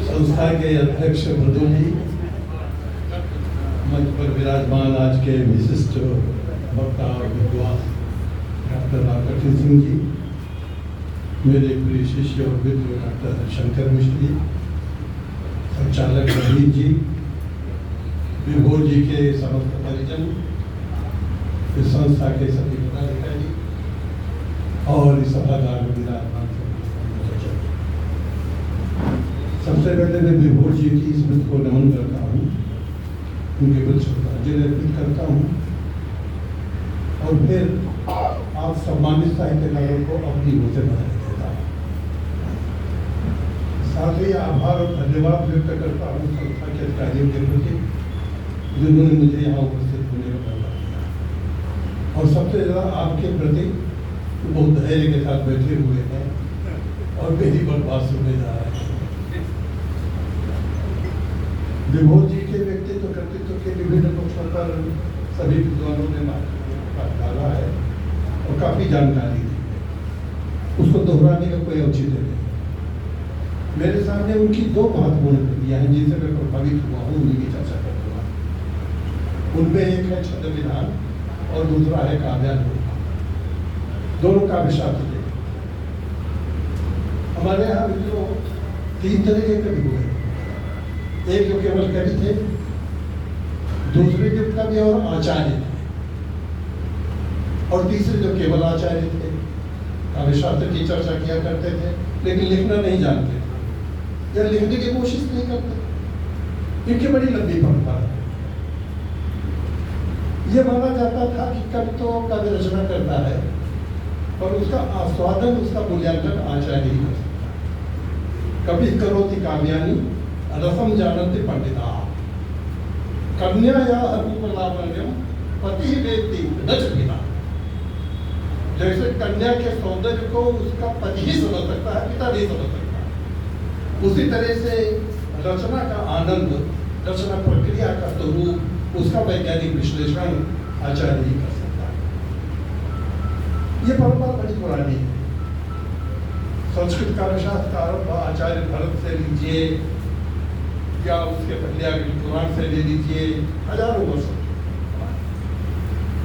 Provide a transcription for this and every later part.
संस्था के अध्यक्ष मृदुल जी, मंच पर विराजमान आज के विशिष्ट वक्ता और विद्वान डॉक्टर रामकृष्ण सिंह जी, मेरे प्रिय शिष्य और मित्र डॉक्टर शंकर मिश्र जी, संचालक नवीन जी, विभोर जी के समस्त परिजन, इस संस्था के सभी पदाधिकारी और इस सभागार में विराजमान सबसे पहले मैं विभोर जी की स्मृति को नमन करता हूँ, उनके प्रति श्रद्धांजलि अर्पित करता हूँ और फिर आप सम्मानित साहित्यकारों को अपनी ओर से बधाई देता हूँ। साथ ही आभार और धन्यवाद व्यक्त करता हूँ संस्था के अधिकारियों के प्रति जिन्होंने मुझे यहाँ उपस्थित होने का मौका दिया और सबसे ज़्यादा आपके प्रति बहुत धैर्य के साथ बैठे हुए हैं और मेरी बर्बाद सुनने जा रहे हैं। विभोर जी के व्यक्तित्व कर्तृत्व के विभिन्न पक्षों पर सभी विद्वानों ने डाला है और काफी जानकारी दी है, उसको दोहराने का कोई औचित्य नहीं। मेरे सामने उनकी दो महत्वपूर्ण कृतियां हैं जिनसे मैं प्रभावित हुआ हूँ, उन्हीं की चर्चा करूँगा। उनमें एक है छद्म विधान और दूसरा है काव्यानुरूपा। दोनों काव्य शास्त्र के हमारे यहाँ जो तीन तरह के कवि हुए, एक जो केवल कवि थे, दूसरे जो कवि और आचार्य थे, और तीसरे जो केवल आचार्य थे। काव्य शास्त्र की चर्चा किया करते थे लेकिन लिखना नहीं जानते थे या लिखने की कोशिश नहीं करते। इनकी बड़ी लंबी परंपरा है। यह माना जाता था कि कवि तो काव्य रचना करता है और उसका आस्वादन, उसका मूल्यांकन आचार्य ही कर सकता है। कवि करोति काव्यानि रसम जानते पंडिता, कन्या या अरूपलावण्यम पति वेत्ति न च पिता। जैसे कन्या के सौंदर्य को उसका पति ही समझ सकता है, पिता नहीं समझ सकता, उसी तरह से रचना का आनंद, रचना प्रक्रिया का स्वरूप, उसका वैज्ञानिक विश्लेषण आचार्य ही कर सकता है। ये परंपरा बड़ी पुरानी है। संस्कृत काव्य शास्त्र का आरंभ आचार्य भरत से लीजिए या उसके पहले आगे पुराण से ले लीजिए, हजारों वर्षों।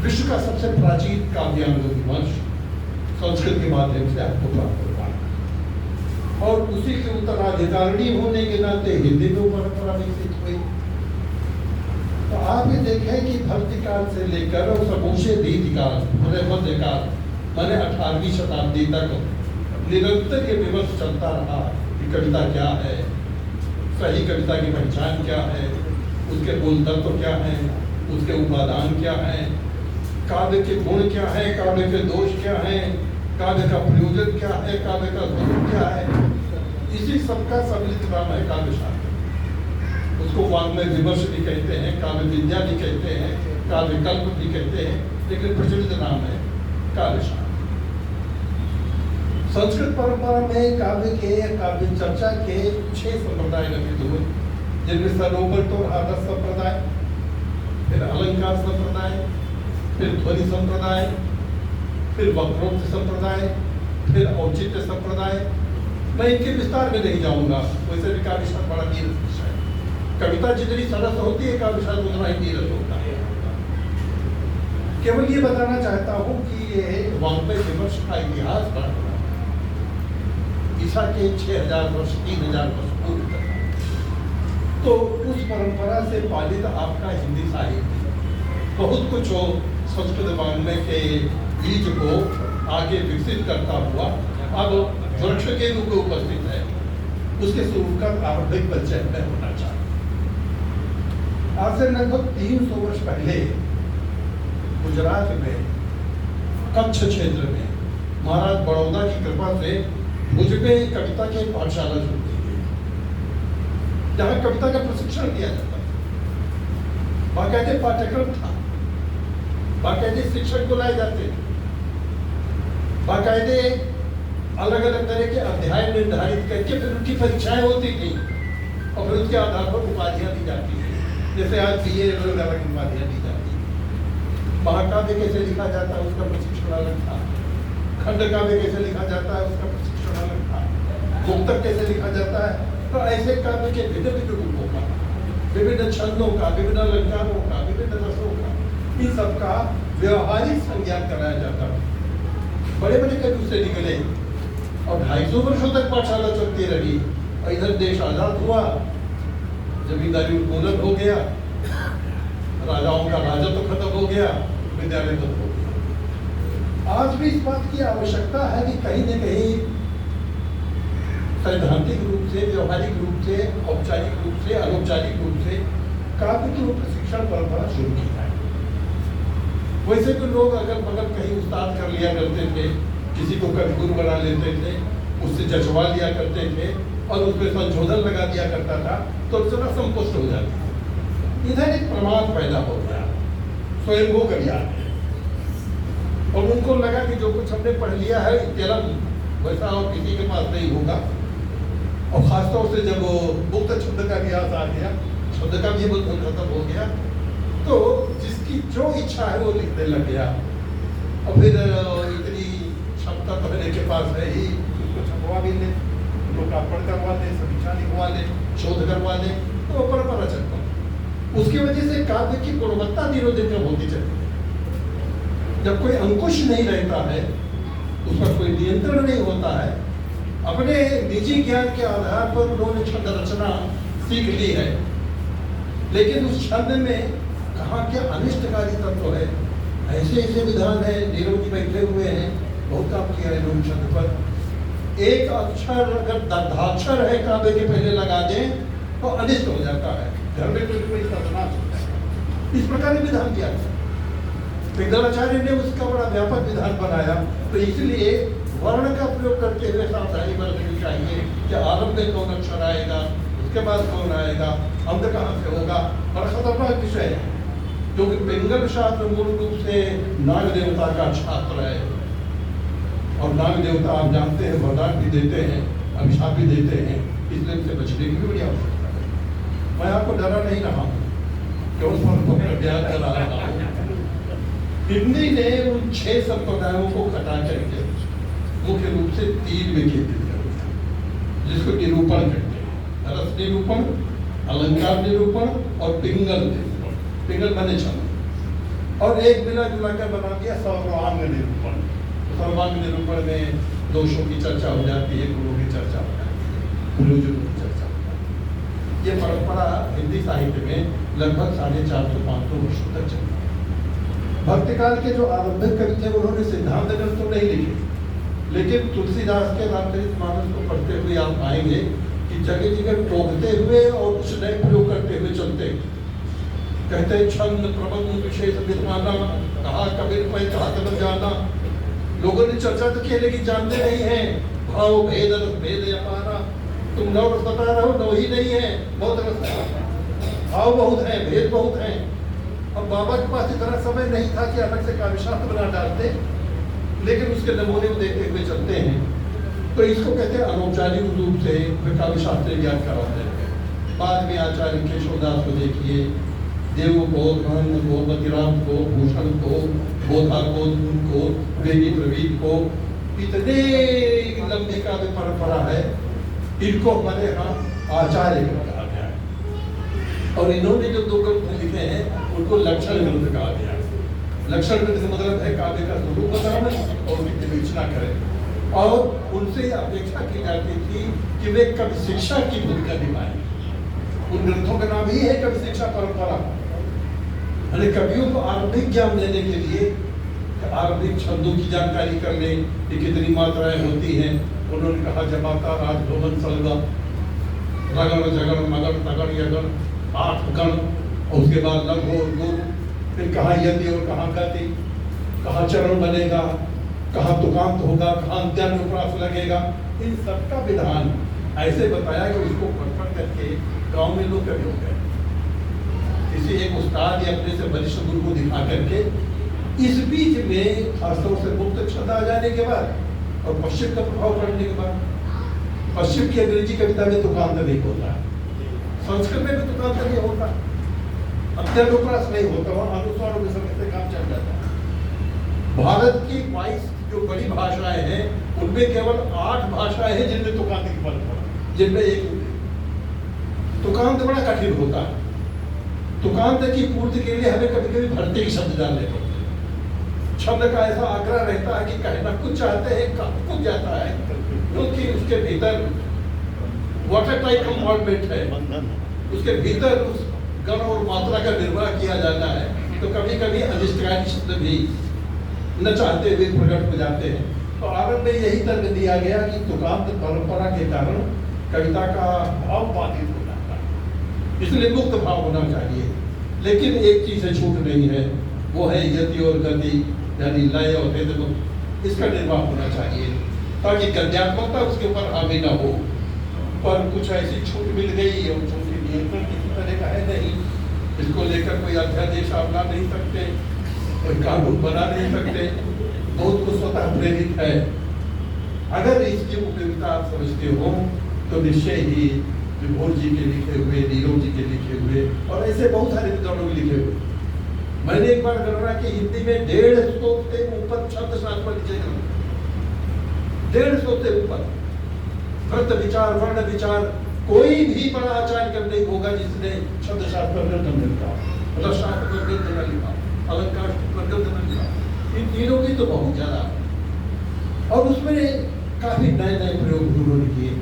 विश्व का सबसे प्राचीन काव्यांश संस्कृत के माध्यम से आपको प्राप्त होगा और उसी के उत्तराधिकारी होने के नाते हिंदी में परंपरा विकसित हुई। तो आप ये देखें कि भक्ति काल से लेकर और समूचे दीर्घकाल, मध्यकाल माने 18वीं शताब्दी तक निरंतर ये विमर्श चलता रहा कि कविता क्या है, सही कविता की पहचान क्या है, उसके मूल तत्व क्या है, उसके उपादान क्या है, काव्य के गुण क्या है, काव्य के दोष क्या है, काव्य का प्रयोजन क्या है, काव्य का स्वरूप क्या है। इसी सबका सम्मिलित नाम है काव्य शास्त्र। उसको वाङ्मय विमर्श भी कहते हैं, काव्य विद्या भी कहते हैं, काव्य कल्प भी कहते हैं, लेकिन प्रचलित नाम है काव्य शास्त्र। संस्कृत परंपरा में काव्य चर्चा के 6 संप्रदाय लक्षित हुए, जिनमें सर्वोपरि आदर्श संप्रदाय, फिर अलंकार संप्रदाय, फिर ध्वनि संप्रदाय, फिर वक्रोक्त संप्रदाय, फिर औचित्य संप्रदाय। मैं इनके विस्तार में नहीं जाऊंगा, वैसे भी काव्य शास्त्र बड़ा नीरस विषय है। कविता जितनी सरस होती है, काव्य शास्त्र उतना ही नीरस होता है। केवल ये बताना चाहता हूँ कि ये वाङ्मय विमर्श का इतिहास बड़ा बड़ा ईसा के 6000 वर्ष 3000 वर्ष पूर्व तक। तो उस परंपरा से पालित आपका हिंदी साहित्य बहुत कुछ हो संस्कृत वाङ्मय के बीज को आगे विकसित करता हुआ अब वृक्ष के रूप में उपस्थित है, उसके स्वरूप का आरंभिक परिचय में होना चाहिए। आज से लगभग 300 वर्ष पहले गुजरात में कच्छ क्षेत्र में महाराज बड़ौदा की कृपा से मुझ में कविता की पाठशाला शुरू की गई, जहाँ कविता का प्रशिक्षण दिया जाता था। बाकायदे पाठ्यक्रम था, बाकायदे शिक्षक बुलाए जाते थे, बाकायदे अलग अलग तरह के अध्याय निर्धारित करके फिर उनकी परीक्षाएं होती थी और फिर उसके आधार पर उपाधियां दी जाती थी। जैसे आज बीए अलग उपाधियां दी जाती है। महाकाव्य कैसे लिखा जाता है उसका प्रशिक्षण अलग था, खंड काव्य कैसे लिखा जाता है उसका प्रशिक्षण अलग था, मुक्तक कैसे लिखा जाता है। तो ऐसे काव्य के भिन्न भिन्न रूपों का, विभिन्न छंदों का, विभिन्न अलंकारों का, विभिन्न रसों का, इन सबका व्यवहारिक संज्ञान कराया जाता था। बड़े बड़े कवि उससे निकले और 250 वर्षों तक पाठशाला चलती रही। और इधर देश आजाद हुआ, जमींदारी उन्मूलन हो गया, राजाओं का राजत्व खत्म हो गया, विद्यालय खत्म हो गया। आज भी इस बात की आवश्यकता है कि कहीं न कहीं सैद्धांतिक रूप से, व्यवहारिक रूप से, औपचारिक रूप से, अनौपचारिक रूप से काव्य की प्रशिक्षण परंपरा शुरू की जाए। वैसे तो लोग अगल बगल कहीं उस्ताद कर लिया करते थे, किसी को कवि गुरु बना लेते थे, उससे जचवा लिया करते थे और उसमें संशोधन लगा दिया करता था, तो जरा संतुष्ट हो जाती थी। इधर एक प्रमाद पैदा हो गया, स्वयं वो कविया, और उनको लगा कि जो कुछ हमने पढ़ लिया है केवल वैसा और किसी के पास नहीं होगा। और खासतौर से जब मुक्त छंद का अभ्यास आ गया, छंद का भी बंधन खत्म हो गया, तो जिसकी जो इच्छा है वो लिखने लग गया। और फिर इतनी क्षमता तो मेरे के पास है ही, उसको छपवा भी ले, लोकार्पण करवा ले, समीक्षा लिखवा ले, शोध करवा ले, तो वो परंपरा चलता। उसकी वजह से काव्य की गुणवत्ता दिनों दिन कम होती चलती है। जब कोई अंकुश नहीं रहता है, उस पर कोई नियंत्रण नहीं होता है, अपने निजी ज्ञान के आधार पर उन्होंने छंद रचना सीख ली है, लेकिन उस छंद में कहाँ के अनिष्टकारी तत्व है। ऐसे ऐसे विधान है, नीरव जी बैठे हुए हैं, बहुत काम किया है लोग छंद पर। एक अक्षर अगर दर्धाक्षर है काव्य के पहले लगा दें तो अनिष्ट हो जाता है, घर में कोई सर्वनाश होता है। इस प्रकार विधान किया था पिंगलाचार्य ने, उसका बड़ा व्यापक विधान बनाया। तो इसलिए वर्ण का प्रयोग करते हुए सावधानी बरतनी चाहिए कि आरंभ में कौन अक्षर आएगा, उसके बाद कौन आएगा, अंत कहाँ से होगा। बड़ा खतरनाक विषय है, क्योंकि पिंगल शास्त्र मूल रूप से नाग देवता का छात्र है, और नाग देवता आप जानते हैं वरदान भी देते हैं, अभिशाप भी देते हैं, इसलिए उनसे बचने की भी बड़ी आवश्यकता है। मैं आपको डरा नहीं रहा हूँ, क्यों अभ्यास करा रहा हूँ। हिंदी ने उन 6 संप्रदायों को घटा करके मुख्य रूप से 3 में केंद्रित कर दिया, जिसको निरूपण कहते हैं। रस निरूपण, अलंकार निरूपण और पिंगल निरूपण। पिंगल माने छंद, और एक मिला जुला कर बना दिया सर्वांग निरूपण। सर्वांग निरूपण में दोषों की चर्चा हो जाती है, गुणों की चर्चा हो जाती है, प्रयोजनों की चर्चा हो जाती है। ये परंपरा हिंदी साहित्य में लगभग 450-500 वर्षों तक चली। भक्तिकाल के जो आरंभिक कवि थे उन्होंने सिद्धांत ग्रंथ तो नहीं लिखे, लेकिन तुलसीदास के रामचरितमानस को पढ़ते हुए आप पाएंगे कि जगह जगह टोकते हुए और कुछ नए प्रयोग करते हुए चलते। कहते छंद प्रबंध विशेष विद्वाना, कहा कबीर पे कहा कदम जाना। लोगों ने चर्चा तो की, लेकिन जानते नहीं है भाव भेद रस भेद अपारा। तुम 9 रस बता रहे हो, 9 ही नहीं है, बहुत रस है, भाव बहुत है, भेद बहुत है। अब बाबा के पास इतना समय नहीं था कि अलग से काव्यशास्त्र बना डालते, लेकिन उसके नमूने को देखते हुए चलते हैं। तो इसको कहते हैं अनौपचारिक रूप से काव्यशास्त्र ज्ञान कराते हैं। बाद में आचार्य केशवदास को देखिए, देव को, धन को, मतिराम को, भूषण को, बोधाकोद को, वेदी प्रवीण को, इतने लंबी काव्य परंपरा है, इनको हमारे यहाँ आचार्य कहा गया है। और इन्होंने जो 2 ग्रंथ लिखे हैं उनको लक्षण ग्रंथ कहा गया है। लक्षण ग्रंथ का मतलब है काव्य का स्वरूप बताना और उनकी विवेचना करें, और उनसे अपेक्षा की जाती थी कि वे कवि शिक्षा की भूमिका निभाएं। उन ग्रंथों का नाम ही है कवि शिक्षा परंपरा। यानी कवियों को आरंभिक ज्ञान देने के लिए आरंभिक छंदों की जानकारी कर ले कि कितनी मात्राएं होती हैं। उन्होंने कहा जमाता राजभवन सलगा रगड़ झगड़ मगड़ तगड़ यगड़ 8 गण, और उसके बाद लघु और गुरु, फिर कहाँ यति और कहाँ गति, कहाँ चरण बनेगा, कहाँ तुकांत होगा, कहाँ अंत्यानुप्रास लगेगा। इन सबका विधान ऐसे बताया कि उसको पढ़ करके गांव में लोग कभी हो गए। किसी एक उस्ताद या अपने से वरिष्ठ गुरु को दिखा करके इस बीच में खासतौर से मुक्त छंद आ जाने के बाद और पश्चिम का प्रभाव पड़ने के बाद, पश्चिम की अंग्रेजी कविता में तुकांत नहीं होता, संस्कृत में भी तुकांत नहीं होता, अंत्यानुप्रास नहीं होता, वहां अनुस्वार विसर्ग से काम चल जाता है। भारत की 22 जो बड़ी भाषाएं हैं उनमें केवल 8 भाषाएं हैं जिनमें तुकांत की परंपरा, जिनमें एक तुकांत बड़ा कठिन होता है। तुकांत की पूर्ति के लिए हमें कभी कभी भरते ही शब्द डालने पड़ते हैं। शब्द का ऐसा आग्रह रहता है कि कहना कुछ चाहते हैं कुछ जाता है, क्योंकि उसके भीतर वाटर टाइप कंपार्टमेंट है, उसके भीतर उस गण और मात्रा का निर्वाह किया जाता है। तो कभी कभी अनिष्टकारी शब्द भी न चाहते हुए प्रकट हो जाते हैं। तो आरंभ में यही तर्क दिया गया कि तुकांत परंपरा के कारण कविता का भाव बाधित हो जाता है, इसलिए मुक्त भाव होना चाहिए। लेकिन एक चीज से छूट नहीं है, वो है यति और गति, यानी लय और रिदम, इसका निर्वाह होना चाहिए ताकि गद्यात्मकता उसके ऊपर हावी न हो। पर कुछ ऐसी छूट मिल गई और छूट नियंत्रण किसी तरह का है नहीं, इसको लेकर कोई अध्यादेश आप ला नहीं सकते, कोई कानून बना नहीं सकते, बहुत कुछ स्वतः प्रेरित है। अगर इसकी उपयोगिता आप समझते हो तो निश्चय ही विभोर जी के लिखे हुए, नीरव जी के लिखे हुए और ऐसे बहुत सारे विद्वानों के लिखे हुए, मैंने एक बार गणना की हिंदी में 150 से ऊपर छंद शास्त्र लिखे गए, 150 से ऊपर। वृत्त विचार, वर्ण विचार, कोई भी बड़ा आचार्य कब नहीं होगा जिसने छंद शास्त्र ग्रंथ न लिखा, रसशास्त्र पर ग्रंथ न लिखा, अलंकार पर ग्रंथ न लिखा। इन तीनों की तो बहुत ज्यादा, और उसमें काफी नए नए प्रयोग उन्होंने किए,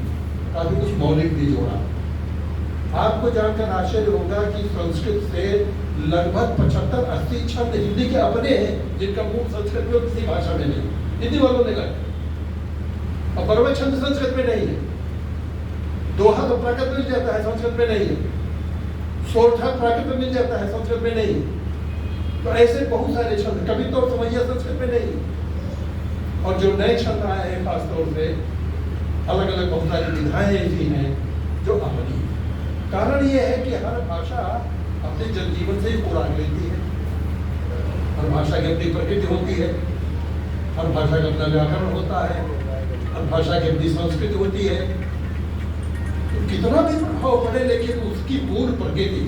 काफी कुछ मौलिक भी जोड़ा। आपको जानकर आश्चर्य होगा कि संस्कृत से लगभग 75-80 छंद हिंदी के अपने हैं जिनका मूल संस्कृत में किसी भाषा में नहीं, हिंदी वालों ने गाए, और परवत छंद संस्कृत में नहीं है। दोहा तो प्राकृत में मिल जाता है, संस्कृत में नहीं है। सोरठा प्राकृत में मिल जाता है, संस्कृत में नहीं है। तो ऐसे बहुत सारे छंद, कभी तो समझिए संस्कृत में नहीं है। और जो नए छंद आए हैं खासतौर से अलग अलग बहुत सारी विधाएं ऐसी हैं जो अपनी, कारण ये है कि हर भाषा अपने जनजीवन से ही खुराक लेती है, हर भाषा की अपनी प्रकृति होती है, हर भाषा का अपना व्याकरण होता है, हर भाषा की अपनी संस्कृति होती है। तो कितना भी प्रभाव पड़े लेकिन उसकी मूल प्रकृति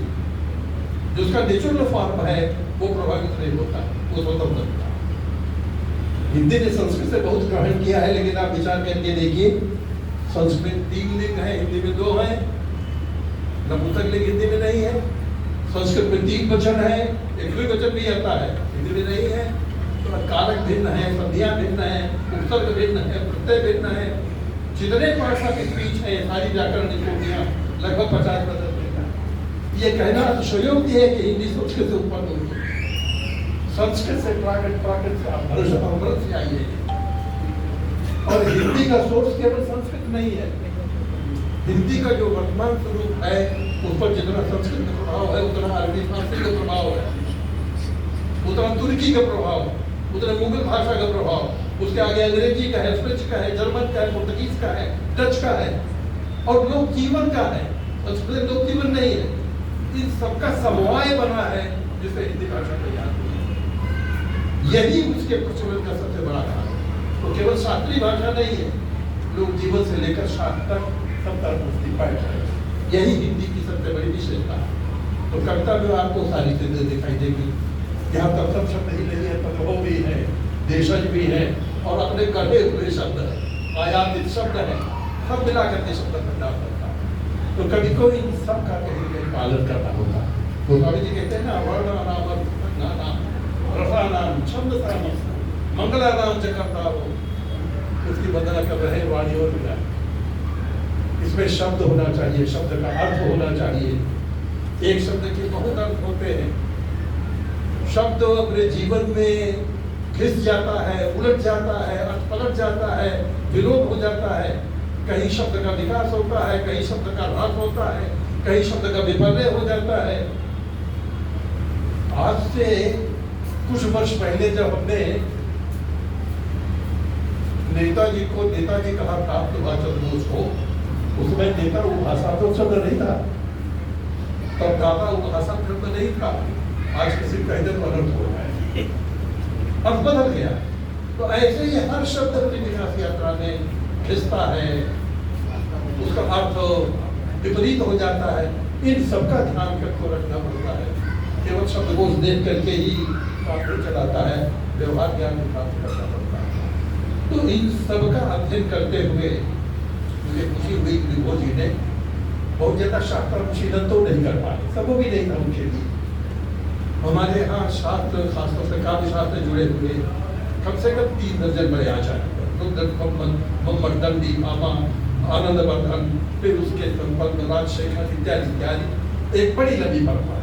जो उसका नेचुरल फॉर्म है वो प्रभावित नहीं होता, वो स्वतंत्र होता है। हिंदी ने संस्कृत से बहुत ग्रहण किया है, लेकिन आप विचार करके देखिए, संस्कृत 3 लिंग है, हिंदी में 2 है, नपुंसक लिंग हिंदी में नहीं है। संस्कृत में 3 वचन है, एक द्विवचन भी आता है, हिंदी में नहीं है। तो कारक भिन्न है, संधियां भिन्न है, उपसर्ग भिन्न है, प्रत्यय भिन्न है। जितने भाषा के बीच है सारी व्याकरण निकोटियां लगभग 50% भिन्न है। ये कहना अतिशयोक्ति है कि हिंदी संस्कृत से उत्पन्न हुई, संस्कृत से प्राकृत, प्राकृत से अमृत से आई है। और हिंदी का सोर्स केवल संस्कृत नहीं है, हिंदी का जो वर्तमान स्वरूप है उस पर जितना संस्कृत का प्रभाव है, उतना अरबी फारसी का प्रभाव है, उतना तुर्की का प्रभाव, उतना मुगल भाषा का प्रभाव, उसके आगे अंग्रेजी का है, फ्रेंच का है, जर्मन का है, पुर्तगीज का है, डच का है, और लोक जीवन का है। संस्कृत लोक जीवन नहीं है, इन सबका समवाय बना है जिससे हिंदी भाषा तैयार हुई। यही उसके प्रचलन का सबसे बड़ा कारण है। तो केवल शास्त्रीय भाषा नहीं है, लोक जीवन से लेकर शास्त्र तक सब तरफ उसकी पहचान है। यही हिंदी की सबसे बड़ी विशेषता है। तो कविता में आपको सारी चीजें दिखाई देगी, यहाँ तक सब शब्द ही नहीं है, पदभव भी है, देशज भी है, और अपने गढ़े हुए शब्द है, आयातित शब्द है, सब मिला करके शब्द भंडार करता है। तो कभी को इन सब का कहीं कहीं पालन करना होता है। तो स्वामी जी कहते हैं ना, वर्ण नाम रसा नाम छंद साम मंगला नाम जगता हो, उसकी वंदना कर रहे वाणी और विराट। इसमें शब्द होना चाहिए, शब्द का अर्थ होना चाहिए। एक शब्द के बहुत अर्थ होते हैं। शब्द अपने जीवन में घिस जाता है, उलट जाता है, अर्थ पलट जाता है, विलोप हो जाता है। कहीं शब्द का विकास होता है, कहीं शब्द का ह्रास होता है, कहीं शब्द का विपर्य हो जाता है। आज से कुछ वर्ष पहले जब हमने नेताजी को नेताजी कहा था सुभाष चंद्र बोस को, उसमें नेता उपभाषा तो शब्द नहीं था, तब दादा उपभाषा शब्द नहीं था। आज किसी कहने पर अर्थ हो रहा है, अर्थ बदल गया। तो ऐसे ही हर शब्द अपनी विकास यात्रा में खिंचता है, उसका अर्थ विपरीत हो जाता है। इन सबका ध्यान करके रखना पड़ता है। केवल शब्दकोश देख करके ही काम नहीं चलाता है, व्यवहार ज्ञान भी प्राप्त करना पड़ता है। तो इन सबका अध्ययन करते हुए मुझे खुशी हुई कि विभो जी ने बहुत ज्यादा शास्त्र अनुशीलन तो नहीं कर पाए, सबको भी नहीं था उनके लिए। हमारे यहाँ शास्त्र, खासतौर से काव्य शास्त्र जुड़े हुए कम से कम 3 दर्जन बड़े आचार्य, मम्मटदंडी, मामा आनंदवर्धन, फिर उसके संपन्न राजशेखर इत्यादि इत्यादि, एक बड़ी लंबी परंपरा।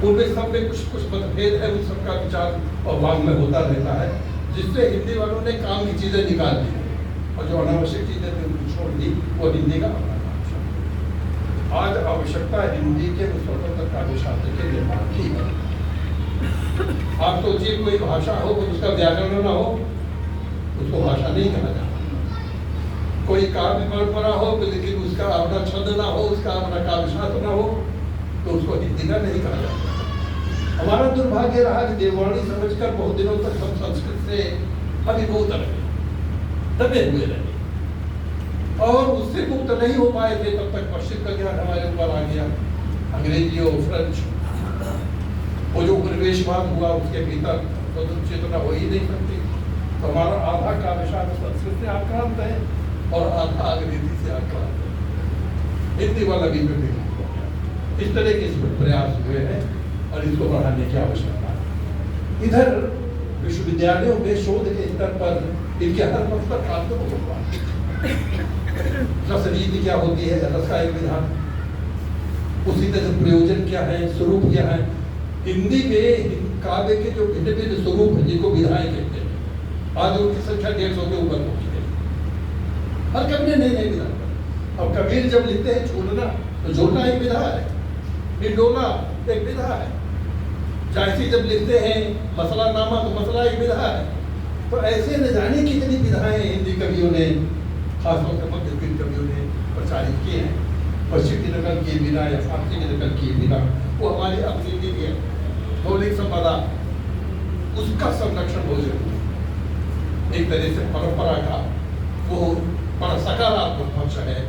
उनमें सब में कुछ कुछ मतभेद है, उन सबका विचार और वाद में होता रहता है, जिससे हिंदी वालों ने काम की चीजें निकाल दी और जो अनावश्यक चीजें थी उनको छोड़ दी। वो हिंदी का आज आवश्यकता हिंदी के स्वतंत्र काव्य शास्त्र के निर्माण की है। आप सोचिए कोई भाषा हो तो उसका व्याकरण न हो, उसको भाषा नहीं कहा जाता। कोई काव्य परंपरा हो लेकिन उसका अपना छंद ना हो, उसका अपना काव्य शास्त्र ना हो, तो उसको हिंदी का नहीं कहा जाता। हमारा दुर्भाग्य रहा कि देववाणी समझकर बहुत दिनों तक हम संस्कृत से अभिभूत रहे, दबे हुए रहे और उससे मुक्त नहीं हो पाए थे। तब तक पश्चिम का ज्ञान हमारे ऊपर आ गया, अंग्रेजी और फ्रेंच। वो जो उपनिवेशवाद हुआ उसके भीतर स्वतंत्र चेतना हो ही नहीं सकती। तो हमारा आधा काव्य शास्त्र संस्कृत से आक्रांत है और आधा अंग्रेजी से आक्रांत है। हिंदी वाला भी इस तरह के प्रयास हुए हैं और इसको बढ़ाने की आवश्यकता है। इधर विश्वविद्यालयों में शोध के स्तर पर इनके हर पक्ष पर काम तो हो रहा है। रस रीति क्या होती है, रस का एक विधान, उसी तरह प्रयोजन क्या है, स्वरूप क्या है। हिंदी में काव्य के जो भिन्न भिन्न स्वरूप है जिनको विधाएं कहते हैं, आज उनकी संख्या 150 के ऊपर पहुंच गई। हर कवि ने नई विधा। अब कबीर जब लिखते हैं झूलना, तो झूलना एक विधा है, हिंडोला एक विधा है। जायसी जब लिखते हैं मसला नामा, तो मसला एक विधा है। तो ऐसे न जाने कितनी विधाएं हिंदी कवियों ने, खासतौर से मध्ययुगीन कवियों ने प्रचारित किए हैं। पश्चिम की नकल किए बिना या फारसी की नकल किए बिना, वो हमारी अपनी नीति है। मौलिक संपदा, उसका संरक्षण हो जरूरी। एक तरह से परंपरा का वो बड़ा सकारात्मक पक्ष है,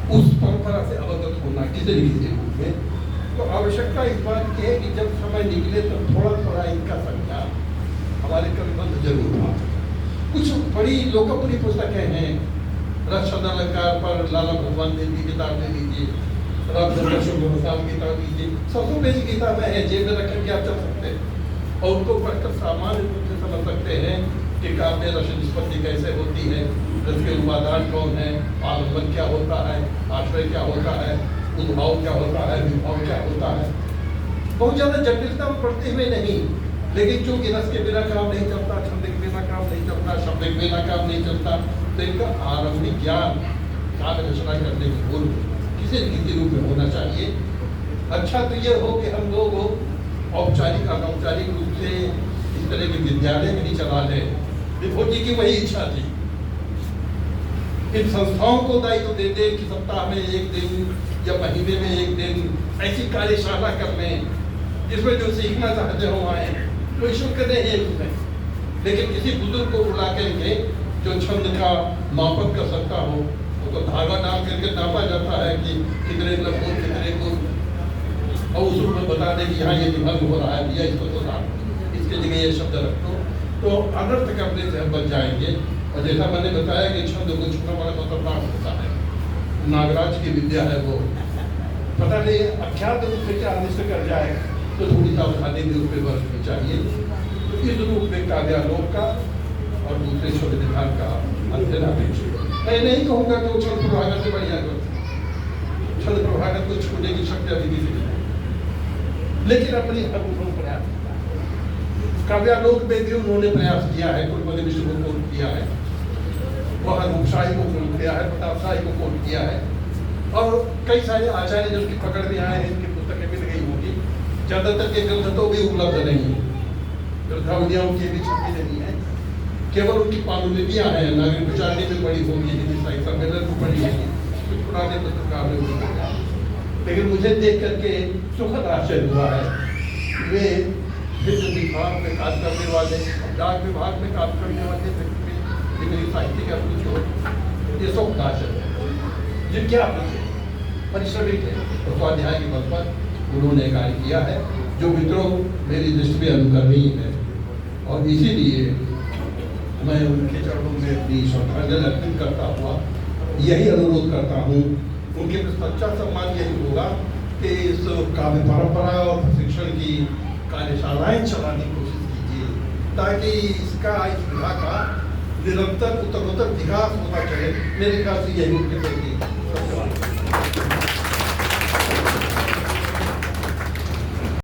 उस परंपरा से अवगत होना किसी न किसी रूप में। तो आवश्यकता इस बात की है कि जब समय निकले तो थोड़ा थोड़ा इनका संज्ञान हमारे कविबंध जरूर था। कुछ बड़ी लोकप्रिय पुस्तकें हैं, रक्षाद अलंकार पर लाला भगवान देव की किताब ले लीजिए, रामचंद्र शुभ गोस्वामी की किताब लीजिए, 100 पेज की किताबें हैं, जेब में रख के आप चल सकते हैं और उनको पढ़कर सामान्य रूप से समझ सकते हैं कि काव्य रस निष्पत्ति कैसे होती है, रस के उपादान कौन है, आलम्बन क्या होता है, आश्रय क्या होता है, उद्भाव क्या होता है, विभाव क्या होता है। बहुत ज्यादा जटिलता में पढ़ते हुए नहीं, लेकिन चूंकि रस के बिना काम नहीं चलता, छंद के बिना काम नहीं चलता, शब्द के बिना काम नहीं चलता, तो इनका आरंभिक ज्ञान काव्य रचना करने की पूर्व किसी न किसी रूप में होना चाहिए। अच्छा तो ये हो कि हम लोग औपचारिक अनौपचारिक रूप से इस तरह के विद्यालय भी नहीं चला लें। विभो जी की वही इच्छा थी। इन संस्थाओं को दायित्व दे दे कि सप्ताह में 1 दिन या महीने में 1 दिन ऐसी कार्यशाला कर लें जिसमें जो सीखना चाहते हो आए, कोई शुल्क नहीं है उसमें, लेकिन किसी बुजुर्ग को बुला करके जो छंद का मापन कर सकता हो, वो तो धागा डाल करके नापा जाता है कि कितने लंबों कितने को, और उस रूप में बता दें कि यहाँ ये निभंग हो रहा है, भैया इसको तो ना इसके जगह ये शब्द रख दो, तो अनर्थ करने से हम बच जाएंगे। और जैसा मैंने बताया कि छंद को छूना बड़ा खतरनाक होता है, नागराज की विद्या है वो, पता नहीं अख्यात रूप से क्या अनिष्ट कर जाए, तो थोड़ी सावधानी भी उस पर बरतनी चाहिए। तो इस रूप में काव्यालोक का और दूसरे शब्द विधान का अध्ययन अपेक्षित है। मैं नहीं कहूँगा कि वो छल प्रभाकर से बढ़िया करते, छल प्रभाकर को छूने की शक्ति अभी किसी में नहीं, लेकिन अपनी हर उन्होंने प्रयास किया। काव्यालोक में भी उन्होंने प्रयास किया है, कुलपति मिश्र को कोट किया है, वहाँ रूपशाही को कोट किया है, प्रतापशाही को कोट किया है, और कई सारे आचार्य जो उसकी पकड़ में आए हैं, इनकी पुस्तकें मिल गई होगी। ज्यादातर के ग्रंथ तो भी उपलब्ध नहीं है, ग्रंथावलियाँ उनकी भी छपी नहीं है, केवल उनकी पांडुलिपियाँ हैं, नागरिक विचारणी में पढ़ी होगी, हिंदी साहित्य सम्मेलन में पढ़ी होगी, कुछ पुराने पुस्तकालय में उपलब्ध है। लेकिन मुझे देख करके सुखद आश्चर्य हुआ है, वे विद्युत विभाग में काम करने वाले, डाक विभाग में काम करने वाले व्यक्ति में मेरी साहित्य की अभिरुचि हो, ये सुखद आश्चर्य है। जिनके आप परिश्रमिक है और स्वाध्याय के बल पर उन्होंने कार्य किया है, जो मित्रों मेरी दृष्टि में अनुकरणीय है, और इसीलिए मैं उनके चरणों में अपनी श्रद्धांजलि अर्पित करता हुआ यही अनुरोध करता हूँ, उनके प्रति सच्चा सम्मान यही होगा कि इस काव्य परंपरा और प्रशिक्षण की कार्यशालाएं चलाने की कोशिश कीजिए, ताकि इसका इस विधा का निरंतर उत्तरोत्तर विकास होता चले। मेरे ख्याल से यही उनके प्रति